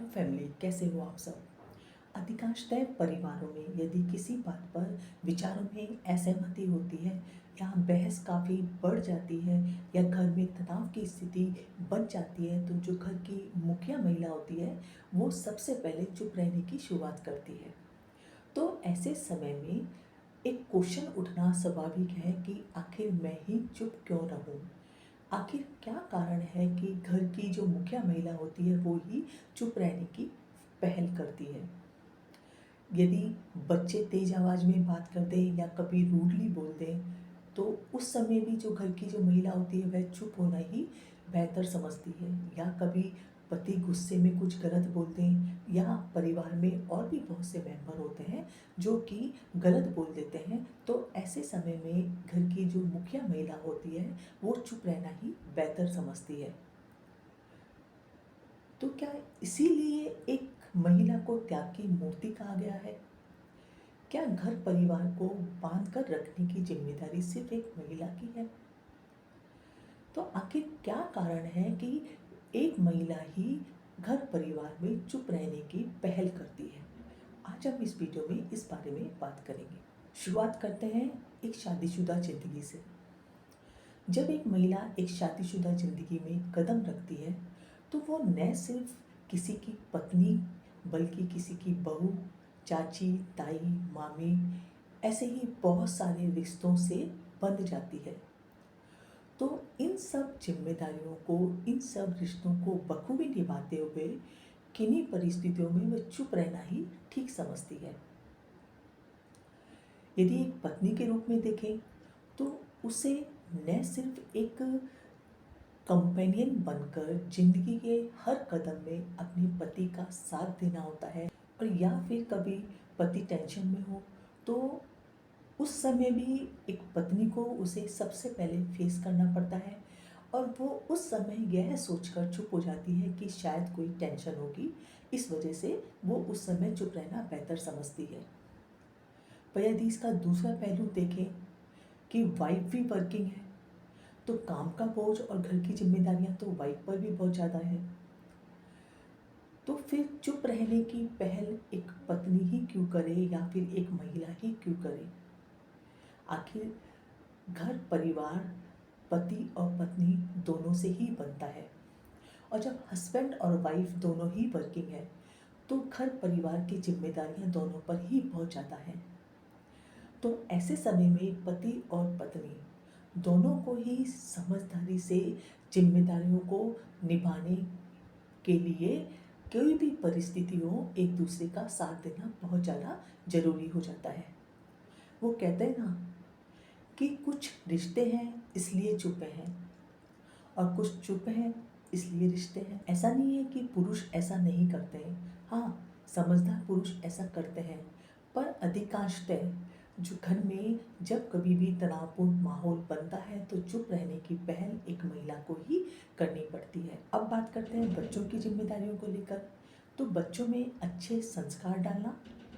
Family, कैसे हो आप सब। अधिकांशतः परिवारों में यदि किसी बात पर विचारों में असहमति होती है या बहस काफ़ी बढ़ जाती है या घर में तनाव की स्थिति बन जाती है, तो जो घर की मुखिया महिला होती है वो सबसे पहले चुप रहने की शुरुआत करती है। तो ऐसे समय में एक क्वेश्चन उठना स्वाभाविक है कि आखिर मैं ही चुप क्यों रहूं। आखिर क्या कारण है कि घर की जो मुखिया महिला होती है वो ही चुप रहने की पहल करती है। यदि बच्चे तेज आवाज़ में बात कर दें या कभी रूडली बोल दें, तो उस समय भी जो घर की जो महिला होती है वह चुप होना ही बेहतर समझती है। या कभी पति गुस्से में कुछ गलत बोल दें या परिवार में और भी बहुत से मेंबर होते हैं जो कि गलत बोल देते हैं, तो ऐसे समय में घर की जो मुखिया महिला होती है वो चुप रहना ही बेहतर समझती है। तो क्या इसीलिए एक महिला को त्याग की मूर्ति कहा गया है? क्या घर परिवार को बांध कर रखने की जिम्मेदारी सिर्फ एक महिला की है? तो आखिर क्या कारण है कि एक महिला ही घर परिवार में चुप रहने की पहल करती है? आज हम इस वीडियो में इस बारे में बात करेंगे। शुरुआत करते हैं एक शादीशुदा जिंदगी से। जब एक महिला एक शादीशुदा जिंदगी में कदम रखती है, तो वो न सिर्फ किसी की पत्नी बल्कि किसी की बहू, चाची, ताई, मामी, ऐसे ही बहुत सारे रिश्तों से बंध जाती है। तो इन सब जिम्मेदारियों को, इन सब रिश्तों को बखूबी निभाते हुए किन्हीं परिस्थितियों में वह चुप रहना ही ठीक समझती है। यदि एक पत्नी के रूप में देखें, तो उसे न सिर्फ एक कंपेनियन बनकर जिंदगी के हर कदम में अपने पति का साथ देना होता है, और या फिर कभी पति टेंशन में हो तो उस समय भी एक पत्नी को उसे सबसे पहले फेस करना पड़ता है। और वो उस समय यह सोचकर चुप हो जाती है कि शायद कोई टेंशन होगी, इस वजह से वो उस समय चुप रहना बेहतर समझती है। पर यदि इसका दूसरा पहलू देखें कि वाइफ भी वर्किंग है, तो काम का बोझ और घर की जिम्मेदारियां तो वाइफ पर भी बहुत ज़्यादा है। तो फिर चुप रहने की पहल एक पत्नी ही क्यों करे या फिर एक महिला ही क्यों करे? आखिर घर परिवार पति और पत्नी दोनों से ही बनता है, और जब हस्बैंड और वाइफ दोनों ही वर्किंग है, तो घर परिवार की जिम्मेदारियां दोनों पर ही बहुत ज़्यादा हैं। तो ऐसे समय में पति और पत्नी दोनों को ही समझदारी से जिम्मेदारियों को निभाने के लिए कोई भी परिस्थिति हो, एक दूसरे का साथ देना बहुत ज़्यादा जरूरी हो जाता है। वो कहते हैं ना कि कुछ रिश्ते हैं इसलिए चुप हैं, और कुछ चुप हैं इसलिए रिश्ते हैं। ऐसा नहीं है कि पुरुष ऐसा नहीं करते हैं, हाँ, समझदार पुरुष ऐसा करते हैं, पर अधिकांशतः जो घर में जब कभी भी तनावपूर्ण माहौल बनता है तो चुप रहने की पहल एक महिला को ही करनी पड़ती है। अब बात करते हैं बच्चों की जिम्मेदारियों को लेकर। तो बच्चों में अच्छे संस्कार डालना,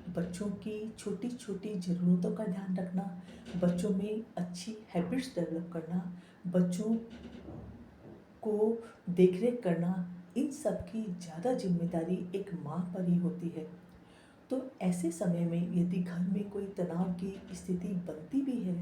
बच्चों की छोटी छोटी ज़रूरतों का ध्यान रखना, बच्चों में अच्छी हैबिट्स डेवलप करना, बच्चों को देखरेख करना, इन सब की ज़्यादा जिम्मेदारी एक माँ पर ही होती है। तो ऐसे समय में यदि घर में कोई तनाव की स्थिति बनती भी है,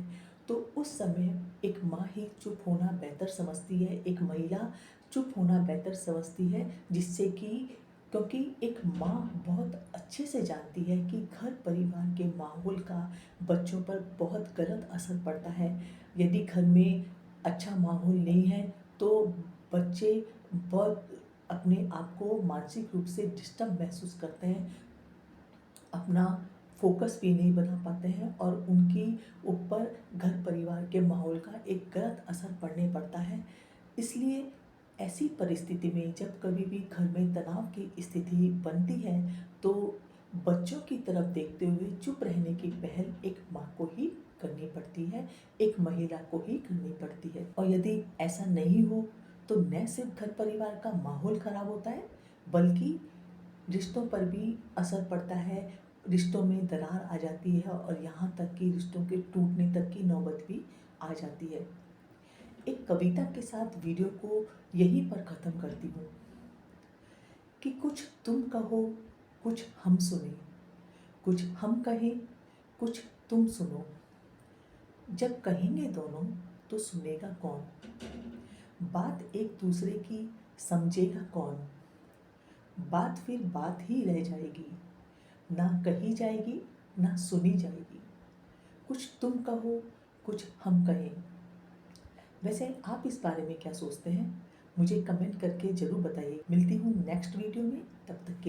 तो उस समय एक माँ ही चुप होना बेहतर समझती है, एक महिला चुप होना बेहतर समझती है, जिससे कि क्योंकि एक माँ बहुत अच्छे से जानती है कि घर परिवार के माहौल का बच्चों पर बहुत गलत असर पड़ता है। यदि घर में अच्छा माहौल नहीं है तो बच्चे बहुत अपने आप को मानसिक रूप से डिस्टर्ब महसूस करते हैं, अपना फोकस भी नहीं बना पाते हैं, और उनकी ऊपर घर परिवार के माहौल का एक गलत असर पड़ने पड़ता है। इसलिए ऐसी परिस्थिति में जब कभी भी घर में तनाव की स्थिति बनती है, तो बच्चों की तरफ देखते हुए चुप रहने की पहल एक माँ को ही करनी पड़ती है, एक महिला को ही करनी पड़ती है। और यदि ऐसा नहीं हो तो न सिर्फ घर परिवार का माहौल खराब होता है, बल्कि रिश्तों पर भी असर पड़ता है, रिश्तों में दरार आ जाती है, और यहाँ तक कि रिश्तों के टूटने तक की नौबत भी आ जाती है। एक कविता के साथ वीडियो को यहीं पर ख़त्म करती हूँ। कि कुछ तुम कहो, कुछ हम सुने, कुछ हम कहें, कुछ तुम सुनो। जब कहेंगे दोनों तो सुनेगा कौन? बात एक दूसरे की समझेगा कौन? बात फिर बात ही रह जाएगी, ना कही जाएगी ना सुनी जाएगी। कुछ तुम कहो, कुछ हम कहें। वैसे आप इस बारे में क्या सोचते हैं? मुझे कमेंट करके ज़रूर बताइए। मिलती हूँ नेक्स्ट वीडियो में, तब तक के